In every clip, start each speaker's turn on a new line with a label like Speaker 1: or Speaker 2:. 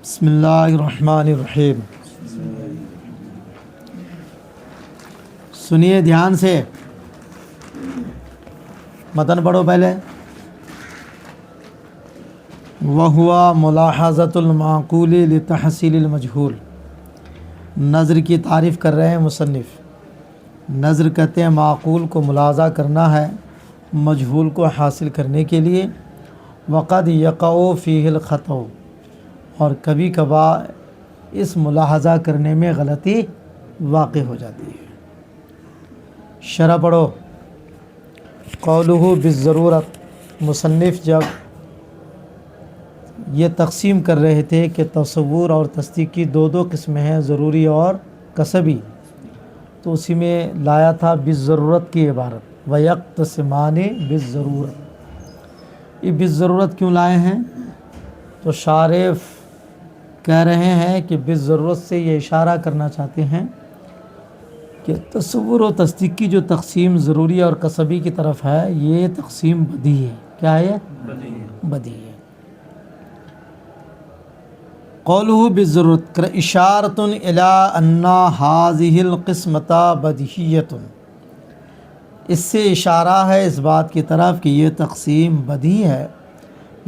Speaker 1: بسم اللہ الرحمن الرحیم۔ سنیے دھیان سے، متن پڑھو پہلے۔ وَهُوَ مُلَاحَظَةُ الْمَعْقُولِ لِتَحْصِيلِ الْمَجْهُولِ۔ نظر کی تعریف کر رہے ہیں مصنف۔ نظر کہتے ہیں معقول کو ملاحظہ کرنا ہے مجہول کو حاصل کرنے کے لیے۔ وَقَدْ يَقَعُ فِيهِ الْخَطَأُ، اور کبھی کبھار اس ملاحظہ کرنے میں غلطی واقع ہو جاتی ہے۔ شرح پڑھو۔ قولہ بالضرورت، مصنف جب یہ تقسیم کر رہے تھے کہ تصور اور تصدیق کی دو قسمیں ہیں، ضروری اور کسبی، تو اسی میں لایا تھا بالضرورت کی عبارت، وَيَقْتَسِمَانِ بِالضَّرُورَةِ۔ یہ بالضرورت کیوں لائے ہیں؟ تو شارح کہہ رہے ہیں کہ بالضرورت سے یہ اشارہ کرنا چاہتے ہیں کہ تصور و تصدیق کی جو تقسیم ضروری اور کسبی کی طرف ہے، یہ تقسیم بدی ہے۔ کیا ہے؟ بدی ہے۔ قولہ بالضرورت اشارۃ الی ان ھذہ القسمۃ بدیہیۃ، اس سے اشارہ ہے اس بات کی طرف کہ یہ تقسیم بدیہی ہے۔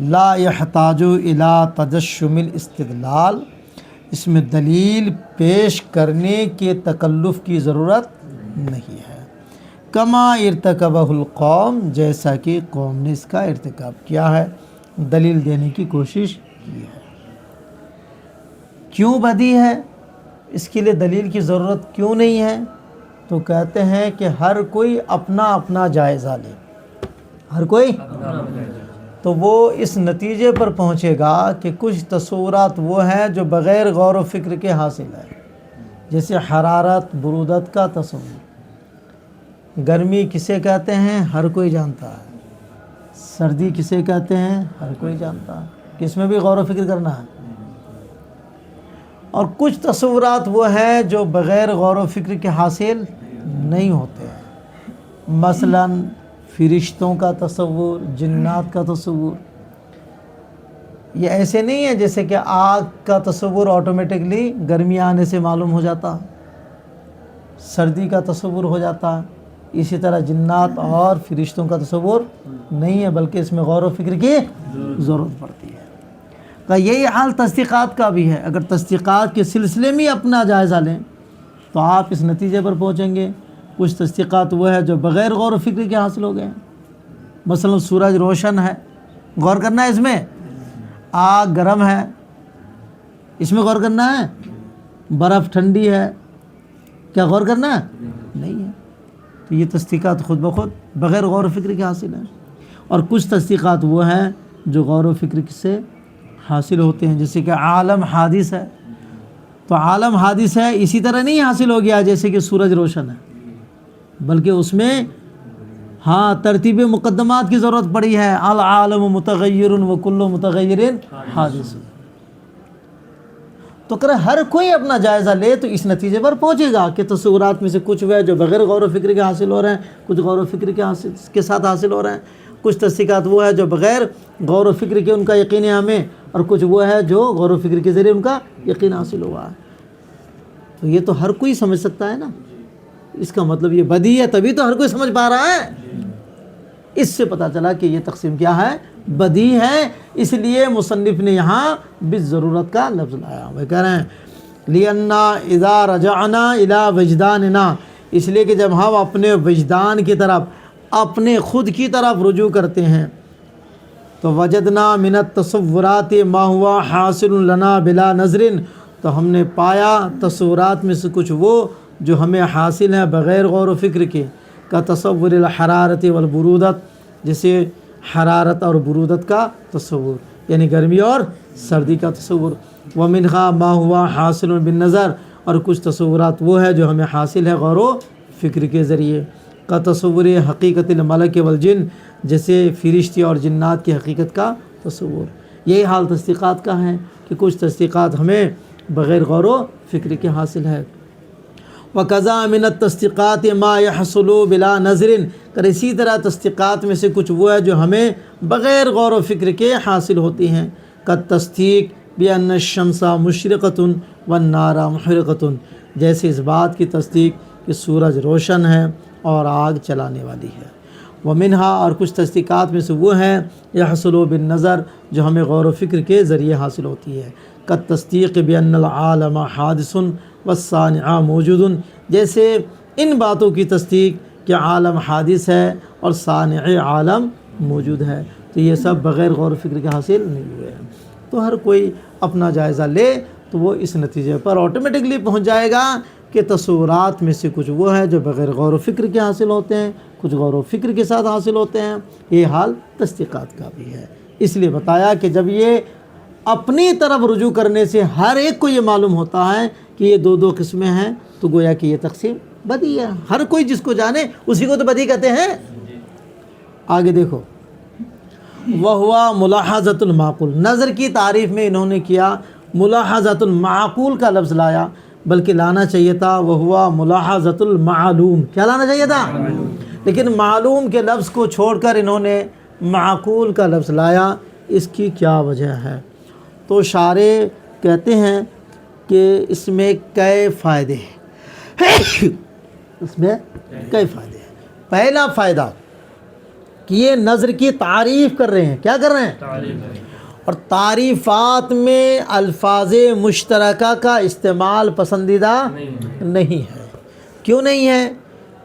Speaker 1: لا یحتاج الی تجشم الاستدلال، اس میں دلیل پیش کرنے کے تکلف کی ضرورت نہیں ہے۔ کما ارتکبہ القوم، جیسا کہ قوم نے اس کا ارتکاب کیا ہے، دلیل دینے کی کوشش کی ہے۔ کیوں بدی ہے؟ اس کے لیے دلیل کی ضرورت کیوں نہیں ہے؟ تو کہتے ہیں کہ ہر کوئی اپنا اپنا جائزہ لے، ہر کوئی تو وہ اس نتیجے پر پہنچے گا کہ کچھ تصورات وہ ہیں جو بغیر غور و فکر کے حاصل ہے، جیسے حرارت برودت کا تصور۔ گرمی کسے کہتے ہیں؟ ہر کوئی جانتا ہے۔ سردی کسے کہتے ہیں؟ ہر کوئی جانتا ہے کہ اس میں بھی غور و فکر کرنا ہے۔ اور کچھ تصورات وہ ہیں جو بغیر غور و فکر کے حاصل نہیں ہوتے ہیں، مثلاً فرشتوں کا تصور، جنات کا تصور۔ یہ ایسے نہیں ہے جیسے کہ آگ کا تصور آٹومیٹکلی گرمی آنے سے معلوم ہو جاتا، سردی کا تصور ہو جاتا ہے۔ اسی طرح جنات اور فرشتوں کا تصور نہیں ہے، بلکہ اس میں غور و فکر کی ضرورت پڑتی ہے۔ تو یہی حال تصدیقات کا بھی ہے۔ اگر تصدیقات کے سلسلے میں اپنا جائزہ لیں تو آپ اس نتیجے پر پہنچیں گے کچھ تصدیقات وہ ہے جو بغیر غور و فکر کے حاصل ہو گئے ہیں۔ مثلا سورج روشن ہے، غور کرنا ہے اس میں۔ آگ گرم ہے، اس میں غور کرنا ہے۔ برف ٹھنڈی ہے، کیا غور کرنا ہے؟ نہیں ہے۔ تو یہ تصدیقات خود بخود بغیر غور و فکر کے حاصل ہیں۔ اور کچھ تصدیقات وہ ہیں جو غور و فکر سے حاصل ہوتے ہیں، جیسے کہ عالم حادث ہے، تو عالم حادث ہے اسی طرح نہیں حاصل ہو گیا جیسے کہ سورج روشن ہے، بلکہ اس میں ترتیب مقدمات کی ضرورت پڑی ہے۔ العالم متغیر وکل متغیر حادث۔ تو اگر ہر کوئی اپنا جائزہ لے تو اس نتیجے پر پہنچے گا کہ تصورات میں سے کچھ وہ ہے جو بغیر غور و فکر کے حاصل ہو رہے ہیں، کچھ غور و فکر کے ساتھ حاصل ہو رہے ہیں، کچھ تصدیقات وہ ہے جو بغیر غور و فکر کے ان کا یقین ہے ہمیں، اور کچھ وہ ہے جو غور و فکر کے ذریعے ان کا یقین حاصل ہوا ہے۔ تو یہ تو ہر کوئی سمجھ سکتا ہے نا، اس کا مطلب یہ بدی ہے، تبھی تو ہر کوئی سمجھ پا رہا ہے۔ اس سے پتہ چلا کہ یہ تقسیم کیا ہے؟ بدی ہے۔ اس لیے مصنف نے یہاں بالضرورت کا لفظ لایا۔ وہ کہہ رہے ہیں لِأَنَّا إِذَا رَجَعْنَا إِلَىٰ وَجْدَانِنَا، اس لیے کہ جب ہم اپنے وجدان کی طرف، اپنے خود کی طرف رجوع کرتے ہیں تو وجدنا من التصورات ما هو حاصل لنا بلا نظر، تو ہم نے پایا تصورات میں سے کچھ وہ جو ہمیں حاصل ہیں بغیر غور و فکر کے، کا تصور الحرارت والبرودت، جیسے حرارت اور برودت کا تصور، یعنی گرمی اور سردی کا تصور۔ ومنها ما هو حاصل بالنظر، اور کچھ تصورات وہ ہے جو ہمیں حاصل ہے غور و فکر کے ذریعے، کا تصور حقیقت الملک والجن، جیسے فرشتے اور جنات کی حقیقت کا تصور۔ یہی حال تصدیقات کا ہے کہ کچھ تصدیقات ہمیں بغیر غور و فکر کے حاصل ہے۔ وَقَضَى مِنَ التَّصْدِيقَاتِ مَا يَحْصُلُ بِلَا نَظْرٍ، کہ اسی طرح تصدیقات میں سے کچھ وہ ہے جو ہمیں بغیر غور و فکر کے حاصل ہوتی ہیں، کا تصدیق بأن الشمس مشرقۃ والنار محرقۃ، جیسے اس بات کی تصدیق کہ سورج روشن ہے اور آگ چلانے والی ہے۔ ومنہا، اور کچھ تصدیقات میں سے وہ ہیں یحصل بالنظر، جو ہمیں غور و فکر کے ذریعے حاصل ہوتی ہے، کالتصدیق بأن العالم حادث والصانع موجود، جیسے ان باتوں کی تصدیق کہ عالم حادث ہے اور صانع عالم موجود ہے۔ تو یہ سب بغیر غور و فکر کے حاصل نہیں ہوئے ہیں۔ تو ہر کوئی اپنا جائزہ لے تو وہ اس نتیجے پر آٹومیٹکلی پہنچ جائے گا کہ تصورات میں سے کچھ وہ ہے جو بغیر غور و فکر کے حاصل ہوتے ہیں، کچھ غور و فکر کے ساتھ حاصل ہوتے ہیں۔ یہ حال تصدیقات کا بھی ہے۔ اس لیے بتایا کہ جب یہ اپنی طرف رجوع کرنے سے ہر ایک کو یہ معلوم ہوتا ہے کہ یہ دو قسمیں ہیں، تو گویا کہ یہ تقسیم بدی ہے۔ ہر کوئی جس کو جانے اسی کو تو بدی کہتے ہیں۔ آگے دیکھو، وَهُوَ مُلَاحَظَةُ الْمَعْقُولِ، نظر کی تعریف میں انہوں نے کیا ملاحظۃ المعقول کا لفظ لایا، بلکہ لانا چاہیے تھا وَهُوَ مُلَاحَظَةُ الْمَعْلُوم، کیا لانا چاہیے تھا؟ لیکن معلوم کے لفظ کو چھوڑ کر انہوں نے معقول کا لفظ لایا، اس کی کیا وجہ ہے؟ تو شارح کہتے ہیں کہ اس میں کئی فائدے ہیں۔ اس میں کئی فائدے ہیں۔ پہلا فائدہ کہ یہ نظر کی تعریف کر رہے ہیں، کیا کر رہے ہیں؟ اور تعریفات میں الفاظ مشترکہ کا استعمال پسندیدہ نہیں ہے۔ کیوں نہیں ہے؟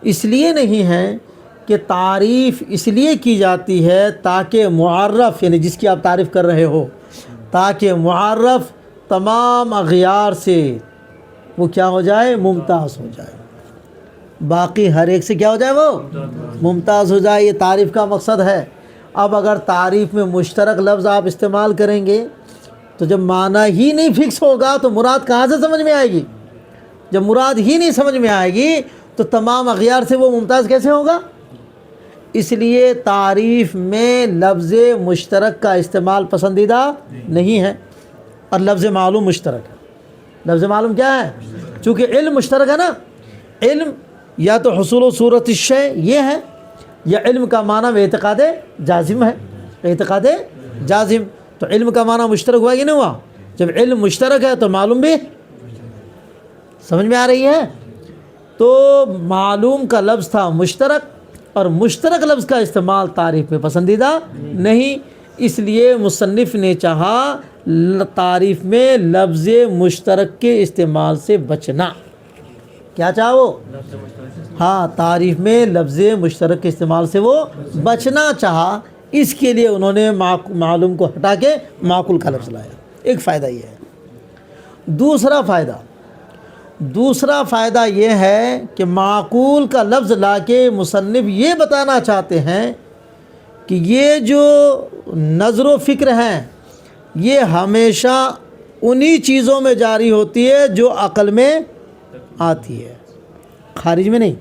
Speaker 1: اس لیے نہیں ہے کہ تعریف اس لیے کی جاتی ہے تاکہ معرف، یعنی جس کی آپ تعریف کر رہے ہو، تاکہ معرف تمام اغیار سے وہ کیا ہو جائے؟ ممتاز ہو جائے، باقی ہر ایک سے کیا ہو جائے؟ وہ ممتاز ہو جائے۔ یہ تعریف کا مقصد ہے۔ اب اگر تعریف میں مشترک لفظ آپ استعمال کریں گے تو جب معنی ہی نہیں فکس ہوگا تو مراد کہاں سے سمجھ میں آئے گی؟ جب مراد ہی نہیں سمجھ میں آئے گی تو تمام اغیار سے وہ ممتاز کیسے ہوگا؟ اس لیے تعریف میں لفظ مشترک کا استعمال پسندیدہ نہیں ہے، اور لفظ معلوم مشترک ہے۔ لفظ معلوم کیا ہے؟ چونکہ علم مشترک ہے نا، علم یا تو حصول و صورت الشیء یہ ہے، یا علم کا معنی و اعتقاد جازم ہے، اعتقاد جازم۔ تو علم کا معنی مشترک ہوا کہ نہیں ہوا؟ جب علم مشترک ہے تو معلوم بھی، سمجھ میں آ رہی ہے؟ تو معلوم کا لفظ تھا مشترک، اور مشترک لفظ کا استعمال تعریف میں پسندیدہ نہیں، اس لیے مصنف نے چاہا تعریف میں لفظ مشترک کے استعمال سے بچنا۔ کیا چاہو؟ ہاں، تعریف میں لفظ مشترک کے استعمال سے وہ بچنا چاہا، اس کے لیے انہوں نے معلوم کو ہٹا کے معقول کا لفظ لایا۔ ایک فائدہ یہ ہے۔ دوسرا فائدہ یہ ہے کہ معقول کا لفظ لا کے مصنف یہ بتانا چاہتے ہیں کہ یہ جو نظر و فکر ہیں یہ ہمیشہ انہی چیزوں میں جاری ہوتی ہے جو عقل میں آتی ہے، خارج میں نہیں،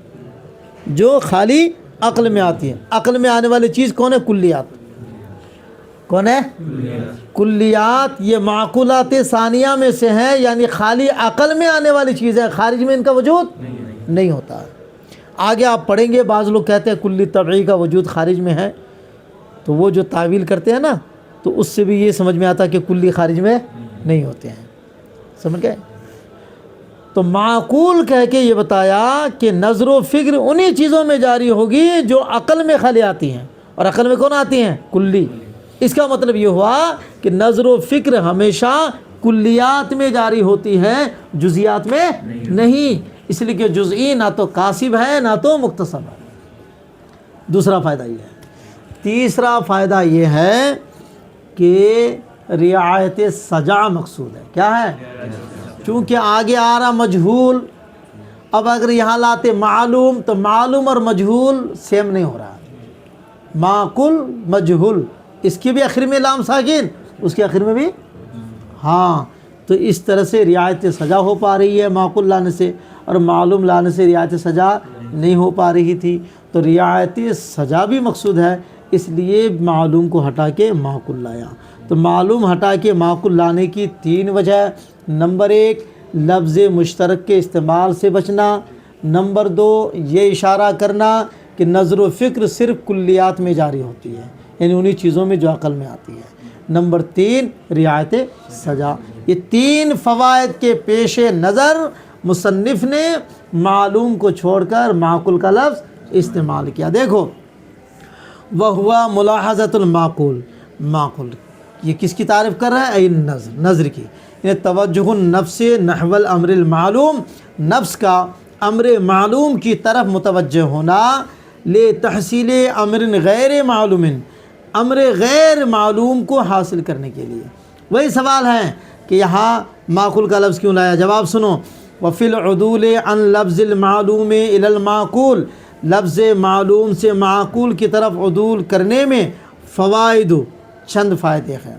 Speaker 1: جو خالی عقل میں آتی ہے۔ عقل میں آنے والی چیز کون ہے؟ کلیات۔ کون ہے؟ کلیات۔ یہ معقولات ثانیہ میں سے ہیں، یعنی خالی عقل میں آنے والی چیز ہے، خارج میں ان کا وجود نہیں ہوتا۔ آگے آپ پڑھیں گے بعض لوگ کہتے ہیں کلی طبعی کا وجود خارج میں ہے، تو وہ جو تعویل کرتے ہیں نا، تو اس سے بھی یہ سمجھ میں آتا کہ کلی خارج میں نہیں ہوتے ہیں۔ سمجھ گئے؟ تو معقول کہہ کے یہ بتایا کہ نظر و فکر انہی چیزوں میں جاری ہوگی جو عقل میں خالی آتی ہیں، اور عقل میں کون آتی ہیں؟ کلی۔ اس کا مطلب یہ ہوا کہ نظر و فکر ہمیشہ کلیات میں جاری ہوتی ہے، جزیات میں نہیں، اس لیے کہ جزئی نہ تو کاسب ہے نہ تو مکتسب ہے۔ دوسرا فائدہ یہ ہے۔ تیسرا فائدہ یہ ہے کہ رعایت سجا مقصود ہے۔ کیا ہے؟ چونکہ آگے آ رہا مجہول، اب اگر یہاں لاتے معلوم تو معلوم اور مجہول سیم نہیں ہو رہا، معقول مجہول، اس کی بھی آخر میں لام ساکن، اس کے آخر میں بھی، ہاں، تو اس طرح سے رعایت سجا ہو پا رہی ہے معقول لانے سے، اور معلوم لانے سے رعایت سجا نہیں ہو پا رہی تھی۔ تو رعایت سجا بھی مقصود ہے، اس لیے معلوم کو ہٹا کے معقول لایا۔ تو معلوم ہٹا کے معقول لانے کی 3 وجہ: نمبر 1 لفظ مشترک کے استعمال سے بچنا، نمبر 2 یہ اشارہ کرنا کہ نظر و فکر صرف کلیات میں جاری ہوتی ہے، یعنی انہی چیزوں میں جو عقل میں آتی ہے، نمبر 3 رعایت سجا۔ یہ 3 فوائد کے پیش نظر مصنف نے معلوم کو چھوڑ کر معقول کا لفظ استعمال کیا۔ دیکھو وَهُوَ ملاحظۃ المعقول، معقول یہ کس کی تعریف کر رہا ہے؟ ای نظر، نظر کی، یعنی توجہ النفس نحو الامر المعلوم، نفس کا امر معلوم کی طرف متوجہ ہونا، لتحصیل امر غیر معلوم، امر غیر معلوم کو حاصل کرنے کے لیے۔ وہی سوال ہے کہ یہاں معقول کا لفظ کیوں لایا؟ جواب سنو، وفی العدول عن لفظ المعلوم الی المعقول، لفظ معلوم سے معقول کی طرف عدول کرنے میں فوائد، چند فائدے ہیں۔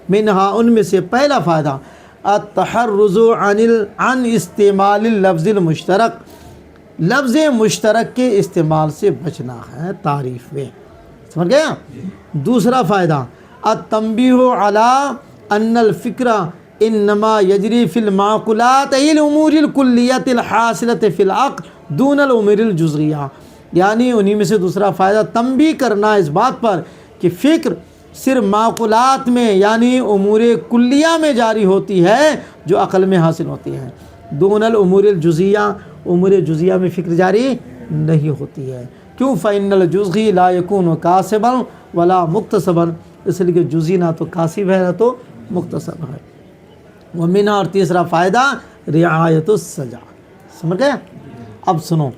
Speaker 1: منہا، ان میں سے پہلا فائدہ، التحرز عن استعمال اللفظ المشترک، لفظ مشترک کے استعمال سے بچنا ہے تعریف میں، سمجھ گیا؟ دوسرا فائدہ، التنبیہ علی ان الفکر انما یجری فی المعقولات ای الامور الکلیۃ الحاصلۃ فی العقل دون الامور الجزئیہ، یعنی انہی میں سے دوسرا فائدہ تنبیہ کرنا اس بات پر کہ فکر صرف معقولات میں یعنی امور کلیہ میں جاری ہوتی ہے جو عقل میں حاصل ہوتی ہے، دون الامور الجزئیہ، امور جزئیہ میں فکر جاری نہیں ہوتی ہے۔ کیوں؟ فإن الجزئی لا یکون کاسبا ولا مکتسبا، اس لیے کہ جزئی نہ تو کاسب ہے نہ تو مکتسب ہے۔ ومنہا، اور تیسرا فائدہ، رعایت السجع، سمجھ گئے؟ اب سنو،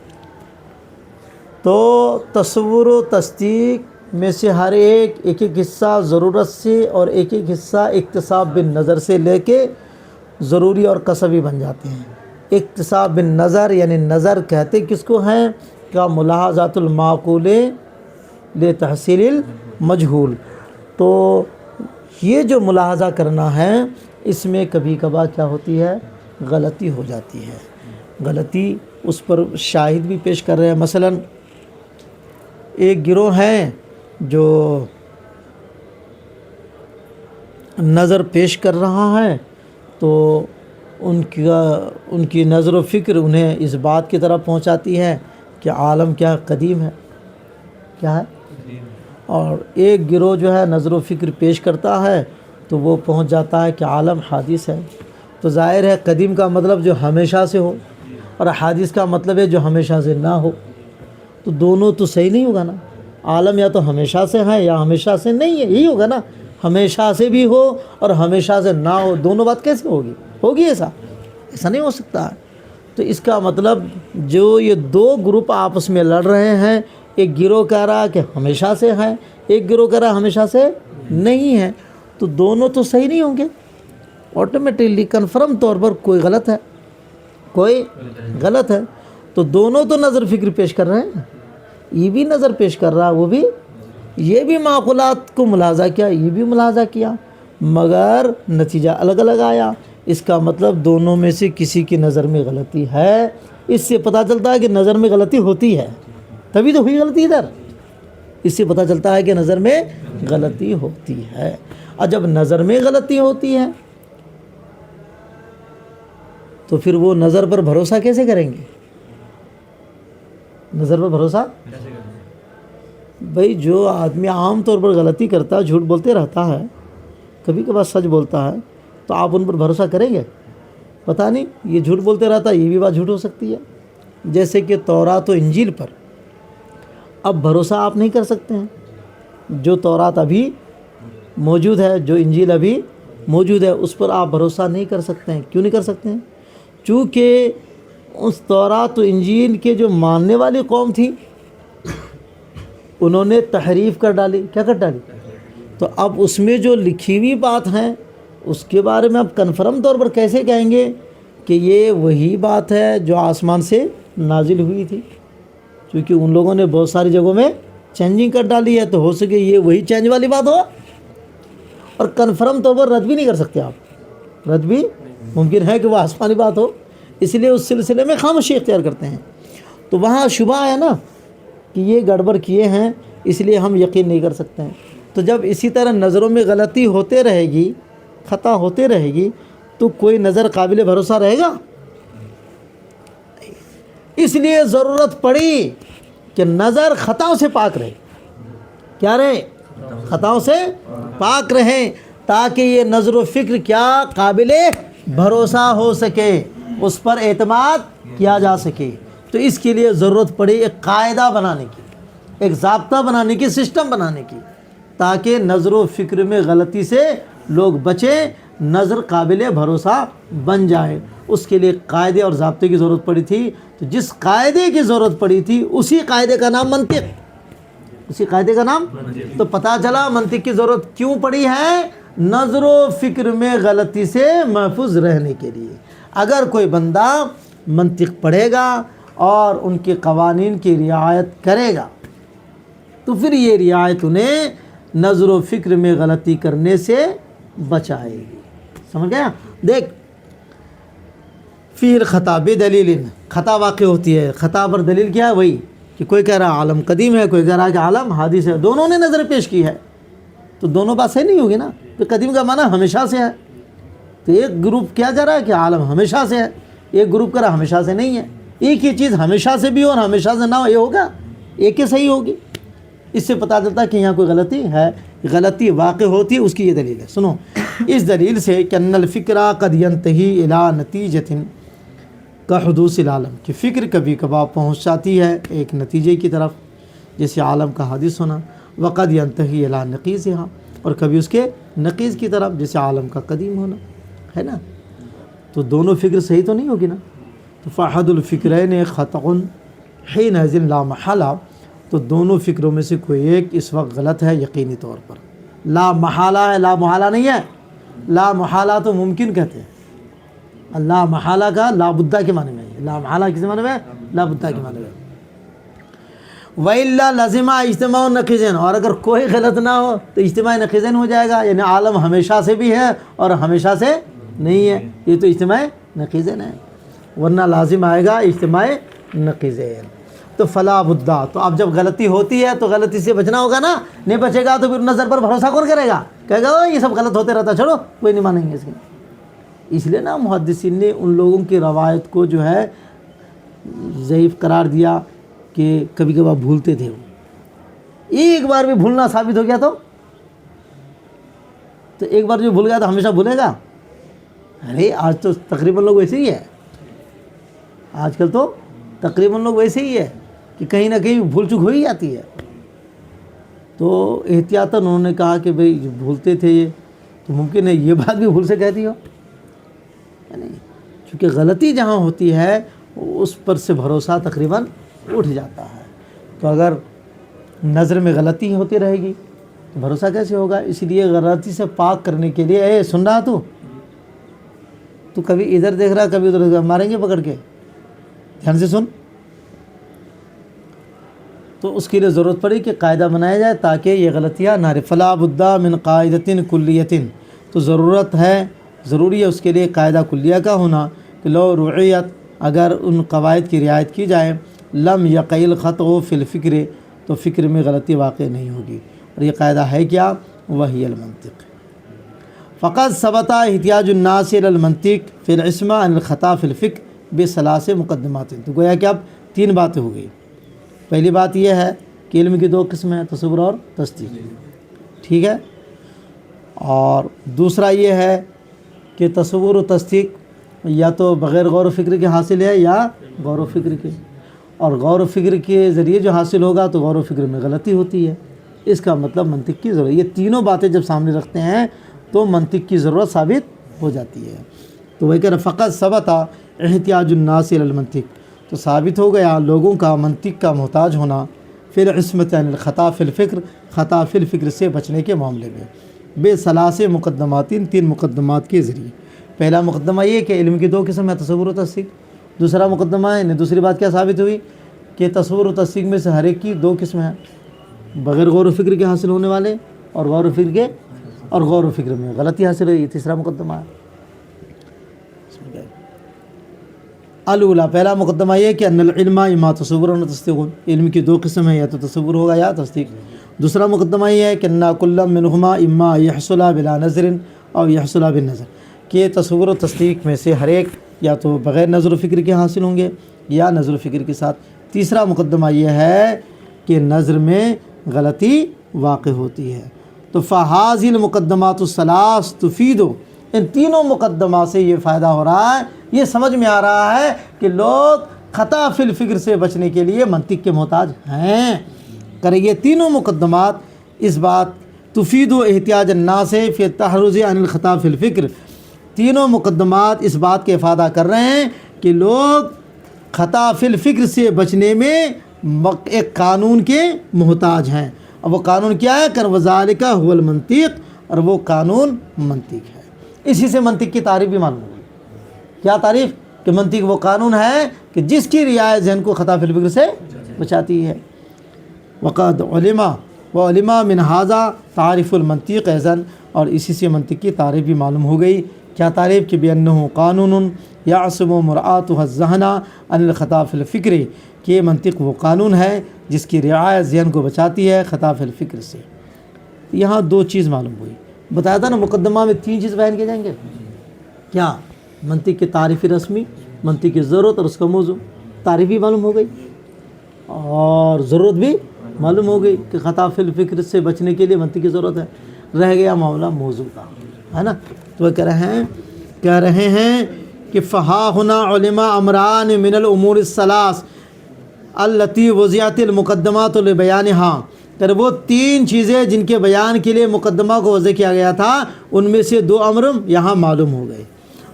Speaker 1: تو تصور و تصدیق میں سے ہر ایک حصہ ضرورت سے اور ایک حصہ اکتساب بن نظر سے لے کے ضروری اور کسبی بن جاتے ہیں۔ اکتساب بن نظر یعنی نظر کہتے کس کو ہیں؟ کا ملاحظات المعقول لتحصیل المجہول، تو یہ جو ملاحظہ کرنا ہے اس میں کبھی کبھار کیا ہوتی ہے؟ غلطی ہو جاتی ہے۔ غلطی اس پر شاہد بھی پیش کر رہے ہیں۔ مثلا ایک گروہ ہے جو نظر پیش کر رہا ہے، تو ان کی نظر و فکر انہیں اس بات کی طرف پہنچاتی ہے کہ عالم کیا قدیم ہے، کیا ہے، اور ایک گروہ جو ہے نظر و فکر پیش کرتا ہے تو وہ پہنچ جاتا ہے کہ عالم حادث ہے۔ تو ظاہر ہے قدیم کا مطلب جو ہمیشہ سے ہو، اور حادث کا مطلب ہے جو ہمیشہ سے نہ ہو، تو دونوں تو صحیح نہیں ہوگا نا۔ عالم یا تو ہمیشہ سے ہے یا ہمیشہ سے نہیں ہے، یہی ہوگا نا۔ ہمیشہ سے بھی ہو اور ہمیشہ سے نہ ہو، دونوں بات کیسے ہوگی ایسا نہیں ہو سکتا ہے۔ تو اس کا مطلب جو یہ دو گروپ آپس میں لڑ رہے ہیں، ایک گروہ کہہ رہا ہے کہ ہمیشہ سے ہے، ایک گروہ کہہ رہا ہے ہمیشہ سے نہیں ہے، تو دونوں تو صحیح نہیں ہوں گے۔ آٹومیٹکلی کنفرم طور پر کوئی غلط ہے، تو دونوں تو نظر فکر پیش کر رہے ہیں، یہ بھی نظر پیش کر رہا ہے، وہ بھی، یہ بھی معقولات کو ملاحظہ کیا، یہ بھی ملاحظہ کیا، مگر نتیجہ الگ الگ آیا۔ اس کا مطلب دونوں میں سے کسی کی نظر میں غلطی ہے۔ اس سے پتہ چلتا ہے کہ نظر میں غلطی ہوتی ہے، تبھی تو ہوئی غلطی ادھر، اس سے پتہ چلتا ہے کہ نظر میں غلطی ہوتی ہے۔ اور جب نظر میں غلطی ہوتی ہے تو پھر وہ نظر پر بھروسہ کیسے کریں گے؟ نظر پر بھروسہ بھائی، جو آدمی عام طور پر غلطی کرتا ہے، جھوٹ بولتے رہتا ہے، کبھی کبھار سچ بولتا ہے، تو آپ ان پر بھروسہ کریں گے؟ پتہ نہیں، یہ جھوٹ بولتے رہتا ہے، یہ بھی بات جھوٹ ہو سکتی ہے۔ جیسے کہ تورات و انجیل پر اب بھروسہ آپ نہیں کر سکتے ہیں۔ جو تورات ابھی موجود ہے، جو انجیل ابھی موجود ہے، اس پر آپ بھروسہ نہیں کر سکتے ہیں۔ کیوں نہیں کر سکتے ہیں؟ چونکہ اس تورات و انجیل کے جو ماننے والی قوم تھی، انہوں نے تحریف کر ڈالی۔ کیا کر ڈالی؟ تو اب اس میں جو لکھی ہوئی بات ہے اس کے بارے میں آپ کنفرم طور پر کیسے کہیں گے کہ یہ وہی بات ہے جو آسمان سے نازل ہوئی تھی؟ کیونکہ ان لوگوں نے بہت ساری جگہوں میں چینجنگ کر ڈالی ہے، تو ہو سکے یہ وہی چینج والی بات ہو، اور کنفرم طور پر رد بھی نہیں کر سکتے آپ، رد بھی ممکن ہے کہ وہ آسمانی بات ہو، اس لیے اس سلسلے میں خاموشی اختیار کرتے ہیں۔ تو وہاں شبہ ہے نا کہ یہ گڑبڑ کیے ہیں، اس لیے ہم یقین نہیں کر سکتے ہیں۔ تو جب اسی طرح نظروں میں غلطی ہوتے رہے گی، خطا ہوتے رہے گی، تو کوئی نظر قابل بھروسہ رہے گا؟ اس لیے ضرورت پڑی کہ نظر خطاؤں سے پاک رہے۔ کیا رہے؟ خطاؤں سے پاک رہیں، تاکہ یہ نظر و فکر کیا قابل بھروسہ ہو سکے، اس پر اعتماد کیا جا سکے۔ تو اس کے لیے ضرورت پڑی ایک قاعدہ بنانے کی، ایک ضابطہ بنانے کی، سسٹم بنانے کی، تاکہ نظر و فکر میں غلطی سے لوگ بچیں، نظر قابل بھروسہ بن جائے۔ اس کے لیے قاعدے اور ضابطے کی ضرورت پڑی تھی۔ تو جس قاعدے کی ضرورت پڑی تھی اسی قاعدے کا نام منطق، اسی قاعدے کا نام۔ تو پتہ چلا منطق کی ضرورت کیوں پڑی ہے؟ نظر و فکر میں غلطی سے محفوظ رہنے کے لیے۔ اگر کوئی بندہ منطق پڑھے گا اور ان کے قوانین کی رعایت کرے گا تو پھر یہ رعایت انہیں نظر و فکر میں غلطی کرنے سے بچائے گی۔ سمجھ گیا؟ دیکھ، فی الخطا بدلیل، خطا واقع ہوتی ہے، خطا پر دلیل کیا ہے؟ وہی کہ کوئی کہہ رہا عالم قدیم ہے، کوئی کہہ رہا کہ عالم حادث ہے، دونوں نے نظر پیش کی ہے، تو دونوں بات صحیح نہیں ہوگی نا۔ تو قدیم کا معنی ہمیشہ سے ہے، تو ایک گروپ کیا جا رہا ہے کہ عالم ہمیشہ سے ہے، ایک گروپ کہہ رہا ہمیشہ سے نہیں ہے۔ ایک ہی چیز ہمیشہ سے بھی ہو اور ہمیشہ سے نہ ہو، یہ ہوگا؟ ایک ہی صحیح ہوگی۔ اس سے پتہ چلتا ہے کہ یہاں کوئی غلطی ہے، غلطی واقع ہوتی ہے، اس کی یہ دلیل ہے۔ سنو اس دلیل سے کہ ان الفکر قد ینتہی الی نتیجۃ کحدوث العالم، کہ فکر کبھی کبھار پہنچ جاتی ہے ایک نتیجے کی طرف، جیسے عالم کا حادث ہونا، وقد ینتہی الی نقیضہا، اور کبھی اس کے نقیض کی طرف، جیسے عالم کا قدیم ہونا ہے نا۔ تو دونوں فکر صحیح تو نہیں ہوگی نا۔ تو فاحد الفکرین خطأ حینئذ لا محالہ، تو دونوں فکروں میں سے کوئی ایک اس وقت غلط ہے یقینی طور پر۔ لا محالہ ہے، لا محالہ نہیں ہے۔ لا محالہ تو ممکن کہتے ہیں، لا محالہ کا لا بدہ کے معنی میں ہے۔ لا محالہ کس معنی میں ہے؟ لا بدہ کے معنی میں۔ وَإِلَّا لَزِمَ اجتماع النقیضین، اور اگر کوئی غلط نہ ہو تو اجتماع نقیضین ہو جائے گا، یعنی عالم ہمیشہ سے بھی ہے اور ہمیشہ سے نہیں ہے، یہ تو اجتماع نقیضین ہے، ورنہ لازم آئے گا اجتماع نقیضین۔ تو فلا بدہ، تو اب جب غلطی ہوتی ہے تو غلطی سے بچنا ہوگا نا، نہیں بچے گا تو پھر نظر پر بھروسہ کون کرے گا؟ کہے گا یہ سب غلط ہوتے رہتا، چھوڑو، کوئی نہیں مانیں گے اس کی۔ اس لیے نا محدثین نے ان لوگوں کی روایت کو جو ہے ضعیف قرار دیا کہ کبھی کبھار بھولتے تھے وہ۔ ایک بار بھی بھولنا ثابت ہو گیا تو ایک بار جو بھول گیا تو ہمیشہ بھولے گا؟ ارے آج تو تقریباً لوگ ویسے ہی ہے، آج کل تو تقریباً لوگ ویسے ہی ہے کہ کہیں نہ کہیں بھول چک ہو ہی جاتی ہے۔ تو احتیاطاً انہوں نے کہا کہ بھئی جو بھولتے تھے یہ تو ممکن ہے یہ بات بھی بھول سے کہتی ہو، یعنی چونکہ غلطی جہاں ہوتی ہے اس پر سے بھروسہ تقریباً اٹھ جاتا ہے۔ تو اگر نظر میں غلطی ہوتی رہے گی تو بھروسہ کیسے ہوگا؟ اس لیے غلطی سے پاک کرنے کے لیے، اے سن رہا تو کبھی ادھر دیکھ رہا کبھی ادھر دیکھ رہا، ماریں گے پکڑ کے، دھیان سے سن۔ تو اس کے لیے ضرورت پڑی کہ قاعدہ بنایا جائے تاکہ یہ غلطیاں نہ رہے۔ فلا بدہ من قاعدۃ کلیۃ، تو ضرورت ہے، ضروری ہے اس کے لیے قاعدہ کلیہ کا ہونا کہ لو رعیت، اگر ان قواعد کی رعایت کی جائے، لم یقع الخطأ فی الفکر، تو فکر میں غلطی واقع نہیں ہوگی۔ اور یہ قاعدہ ہے کیا؟ وہی المنطق۔ فقط ثبت احتیاج الناس الی المنطق فی العصمہ عن الخطا فی الفکر بثلاث مقدمات۔ تو گویا کہ اب تین باتیں ہو گئی۔ پہلی بات یہ ہے کہ علم کی دو قسمیں ہیں، تصور اور تصدیق، ٹھیک ہے؟ اور دوسرا یہ ہے کہ تصور و تصدیق یا تو بغیر غور و فکر کے حاصل ہے یا غور و فکر کے، اور غور و فکر کے ذریعے جو حاصل ہوگا تو غور و فکر میں غلطی ہوتی ہے، اس کا مطلب منطق کی ضرورت۔ یہ تینوں باتیں جب سامنے رکھتے ہیں تو منطق کی ضرورت ثابت ہو جاتی ہے۔ تو وہ کہہ رہے فقط ثبت احتیاج الناس الی المنطق، تو ثابت ہو گیا لوگوں کا منطق کا محتاج ہونا، فی العصمۃ عن الخطا فی الفکر، خطا فی الفکر سے بچنے کے معاملے میں، بے ثلاث مقدمات، تین مقدمات کے ذریعے۔ پہلا مقدمہ یہ کہ علم کی دو قسم ہے، تصور و تصدیق۔ دوسرا مقدمہ ہے، دوسری بات کیا ثابت ہوئی کہ تصور و تصدیق میں سے ہر ایک کی دو قسمیں ہیں، بغیر غور و فکر کے حاصل ہونے والے اور غور و فکر کے، اور غور و فکر میں غلطی حاصل ہوئی، یہ تیسرا مقدمہ ہے۔ الاولیٰ، پہلا مقدمہ یہ کہ ان العلم اما تصور و تصدیق، علم کی دو قسم ہیں، یا تو تصور ہوگا یا تصدیق۔ دوسرا مقدمہ یہ ہے کہ ان کل منہما اما یحصل بلا نظر او یحصل بالنظر، کہ تصور و تصدیق میں سے ہر ایک یا تو بغیر نظر و فکر کے حاصل ہوں گے یا نظر و فکر کے ساتھ۔ تیسرا مقدمہ یہ ہے کہ نظر میں غلطی واقع ہوتی ہے۔ تو فہذی المقدمات الثلاث تفید، ان تینوں مقدمات سے یہ فائدہ ہو رہا ہے، یہ سمجھ میں آ رہا ہے کہ لوگ خطا فی الفکر سے بچنے کے لیے منطق کے محتاج ہیں۔ کریں یہ تینوں مقدمات اس بات تفید و احتیاج الناس فی التحرز عن الخطا فی الفکر، تینوں مقدمات اس بات کے افادہ کر رہے ہیں کہ لوگ خطا فی الفکر سے بچنے میں ایک قانون کے محتاج ہیں، اور وہ قانون کیا ہے؟ کہ وذالک هو المنطق، اور وہ قانون منطق ہے۔ اسی سے منطق کی تعریف بھی معلوم ہوگی۔ کیا تعریف؟ کہ منطق وہ قانون ہے کہ جس کی رعایت ذہن کو خطا فی الفکر سے بچاتی ہے۔ وقد علم من هذا تعریف المنطق ایضاً، اور اسی سے منطق کی تعریف بھی معلوم ہو گئی۔ کیا تعریف؟ کہ بأنہ قانون یعصم مراعاتہ الذہن عن الخطا فی الفکر، کہ یہ منطق وہ قانون ہے جس کی رعایت ذہن کو بچاتی ہے خطا فی الفکر سے۔ یہاں دو چیز معلوم ہوئی، بتایا تھا نا مقدمہ میں تین چیز بیان کیے جائیں گے۔ کیا؟ منطق کی تعریفی رسمی، منطق کی ضرورت اور اس کا موضوع۔ تعریف بھی معلوم ہو گئی اور ضرورت بھی معلوم ہو گئی کہ خطا فی الفکر سے بچنے کے لیے منطق کی ضرورت ہے۔ رہ گیا معاملہ موضوع کا، ہے نا؟ تو وہ کہہ رہے ہیں کہ فہا ہنا علماء امران من الامور الثلاث التی وضعت المقدمات لبیانہا، کہ وہ تین چیزیں جن کے بیان کے لیے مقدمہ کو وضع کیا گیا تھا، ان میں سے دو امر یہاں معلوم ہو گئے۔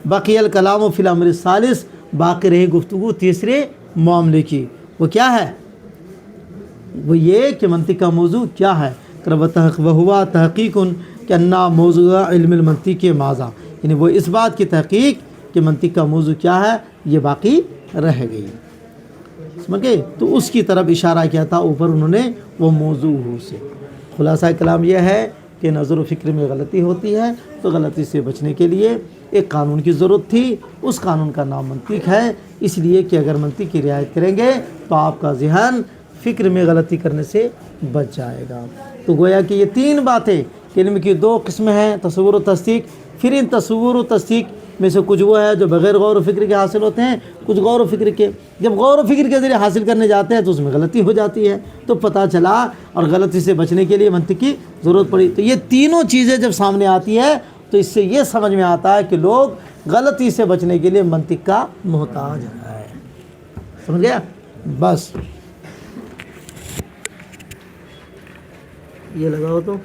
Speaker 1: بقی الکلام فی الامر الثالث، باقی رہی گفتگو تیسرے معاملے کی۔ وہ کیا ہے؟ وہ یہ کہ منطق کا موضوع کیا ہے۔ وہوا تحقیق کہ انا موضوع علم المنطق ماذا، یعنی وہ اس بات کی تحقیق کہ منطق کا موضوع کیا ہے، یہ باقی رہ گئی۔ سمجھ گئے؟ تو اس کی طرف اشارہ کیا تھا اوپر انہوں نے، وہ موضوع سے۔ خلاصہ کلام یہ ہے کہ نظر و فکر میں غلطی ہوتی ہے، تو غلطی سے بچنے کے لیے ایک قانون کی ضرورت تھی، اس قانون کا نام منطق ہے، اس لیے کہ اگر منطق کی رعایت کریں گے تو آپ کا ذہن فکر میں غلطی کرنے سے بچ جائے گا۔ تو گویا کہ یہ تین باتیں، علم کی دو قسمیں ہیں، تصور و تصدیق۔ پھر ان تصور و تصدیق میں سے کچھ وہ ہے جو بغیر غور و فکر کے حاصل ہوتے ہیں، کچھ غور و فکر کے۔ جب غور و فکر کے ذریعے حاصل کرنے جاتے ہیں تو اس میں غلطی ہو جاتی ہے، تو پتہ چلا، اور غلطی سے بچنے کے لیے منطق کی ضرورت پڑی۔ تو یہ تینوں چیزیں جب سامنے آتی ہے تو اس سے یہ سمجھ میں آتا ہے کہ لوگ غلطی سے بچنے کے لیے منطق کا محتاج ہے۔ سمجھ گیا؟ بس یہ لگاؤ تو